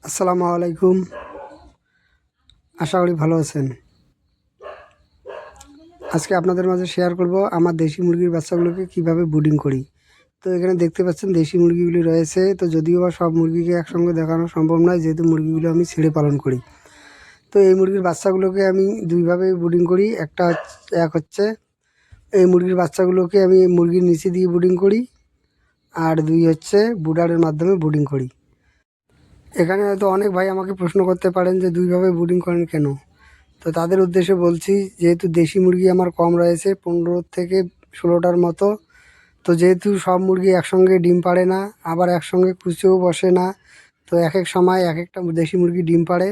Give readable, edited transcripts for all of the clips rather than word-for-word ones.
আসসালামু আলাইকুম। আশা করি ভালো আছেন। আজকে আপনাদের মাঝে শেয়ার করব আমার দেশি মুরগির বাচ্চাগুলোকে কিভাবে ব্রুডিং করি। তো এখানে দেখতে পাচ্ছেন দেশি মুরগিগুলি রয়েছে। তো যদিও বা সব মুরগিকে একসঙ্গে দেখানো সম্ভব নয়, যেহেতু মুরগিগুলো আমি ছেড়ে পালন করি। তো এই মুরগির বাচ্চাগুলোকে আমি দুইভাবে ব্রুডিং করি। এক হচ্ছে এই মুরগির বাচ্চাগুলোকে আমি মুরগির নিচে দিয়ে ব্রুডিং করি, আর দুই হচ্ছে ব্রুডারের মাধ্যমে ব্রুডিং করি। এখানে হয়তো অনেক ভাই আমাকে প্রশ্ন করতে পারেন যে দুইভাবে ব্রুডিং করেন কেন। তো তাদের উদ্দেশ্যে বলছি, যেহেতু দেশি মুরগি আমার কম রয়েছে, 15 থেকে 16টার মতো। তো যেহেতু সব মুরগি একসঙ্গে ডিম পাড়ে না, আবার একসঙ্গে কুচেও বসে না, তো এক এক সময় এক একটা দেশি মুরগি ডিম পাড়ে।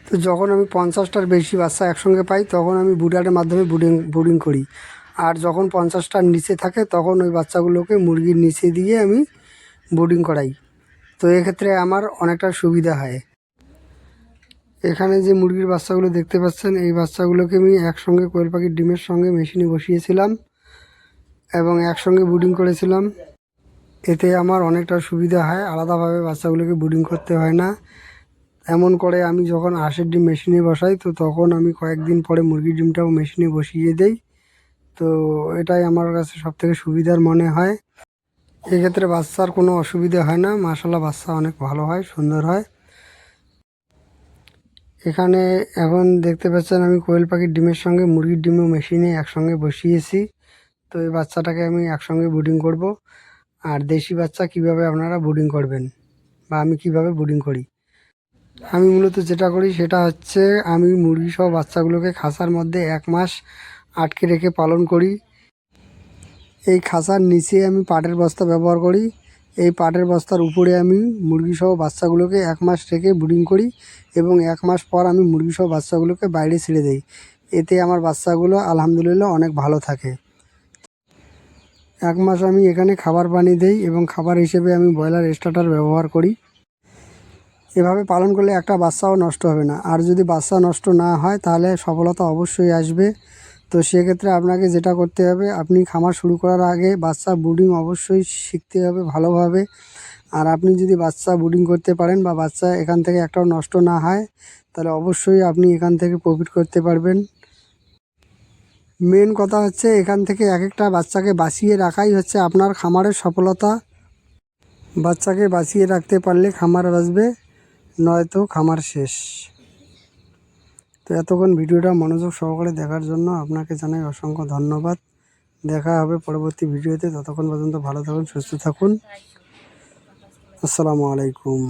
তো যখন আমি 50টার বেশি বাচ্চা একসঙ্গে পাই, তখন আমি ব্রুডারের মাধ্যমে ব্রুডিং করি। আর যখন 50টার নিচে থাকে, তখন ওই বাচ্চাগুলোকে মুরগির নিচে দিয়ে আমি ব্রুডিং করাই। তো এক্ষেত্রে আমার অনেকটা সুবিধা হয়। এখানে যে মুরগির বাচ্চাগুলো দেখতে পাচ্ছেন, এই বাচ্চাগুলোকে আমি একসঙ্গে কোয়েল পাখির ডিমের সঙ্গে মেশিনে বসিয়েছিলাম এবং একসঙ্গে ব্রুডিং করেছিলাম। এতে আমার অনেকটা সুবিধা হয়, আলাদাভাবে বাচ্চাগুলোকে ব্রুডিং করতে হয় না। এমন করে আমি যখন হাঁসের ডিম মেশিনে বসাই, তো তখন আমি কয়েকদিন পরে মুরগির ডিমটাও মেশিনে বসিয়ে দেই। তো এটাই আমার কাছে সবথেকে সুবিধার মনে হয়। এক্ষেত্রে বাচ্চার কোনো অসুবিধা হয় না, মাশাআল্লাহ বাচ্চা অনেক ভালো হয়, সুন্দর হয়। এখানে এখন দেখতে পাচ্ছেন আমি কোয়েল পাখির ডিমের সঙ্গে মুরগির ডিমও মেশিনে একসঙ্গে বসিয়েছি। তো এই বাচ্চাটাকে আমি একসঙ্গে ব্রুডিং করব। আর দেশি বাচ্চা কিভাবে আপনারা ব্রুডিং করবেন বা আমি কিভাবে ব্রুডিং করি, আমি মূলত যেটা করি সেটা হচ্ছে, আমি মুরগি সহ বাচ্চাগুলোকে খাঁচার মধ্যে 1 মাস আটকে রেখে পালন করি। এই খাঁচার নিচে আমি পাটের বস্তা ব্যবহার করি। এই পাটের বস্তার উপরে আমি মুরগিসহ বাচ্চাগুলোকে 1 মাস রেখে ব্রুডিং করি এবং 1 মাস পর আমি মুরগিসহ বাচ্চাগুলোকে বাইরে ছেড়ে দিই। এতে আমার বাচ্চাগুলো আলহামদুলিল্লাহ অনেক ভালো থাকে। 1 মাস আমি এখানে খাবার পানি দেই এবং খাবার হিসেবে আমি ব্রয়লার স্টার্টার ব্যবহার করি। এভাবে পালন করলে একটা বাচ্চাও নষ্ট হবে না। আর যদি বাচ্চা নষ্ট না হয়, তাহলে সফলতা অবশ্যই আসবে। তো সেক্ষেত্রে আপনাকে যেটা করতে হবে, আপনি খামার শুরু করার আগে বাচ্চা ব্রুডিং অবশ্যই শিখতে হবে ভালোভাবে। আর আপনি যদি বাচ্চা ব্রুডিং করতে পারেন বা বাচ্চা এখান থেকে একটাও নষ্ট না হয়, তাহলে অবশ্যই আপনি এখান থেকে প্রফিট করতে পারবেন। মেন কথা হচ্ছে, এখান থেকে এক একটা বাচ্চাকে বাঁচিয়ে রাখাই হচ্ছে আপনার খামারের সফলতা। বাচ্চাকে বাঁচিয়ে রাখতে পারলে খামার বাঁচবে, নয়তো খামার শেষ। তো এতক্ষণ ভিডিওটা মনোযোগ সহকারে দেখার জন্য আপনাকে জানাই অসংখ্য ধন্যবাদ। দেখা হবে পরবর্তী ভিডিওতে। ততক্ষণ পর্যন্ত ভালো থাকুন, সুস্থ থাকুন। আসসালামু আলাইকুম।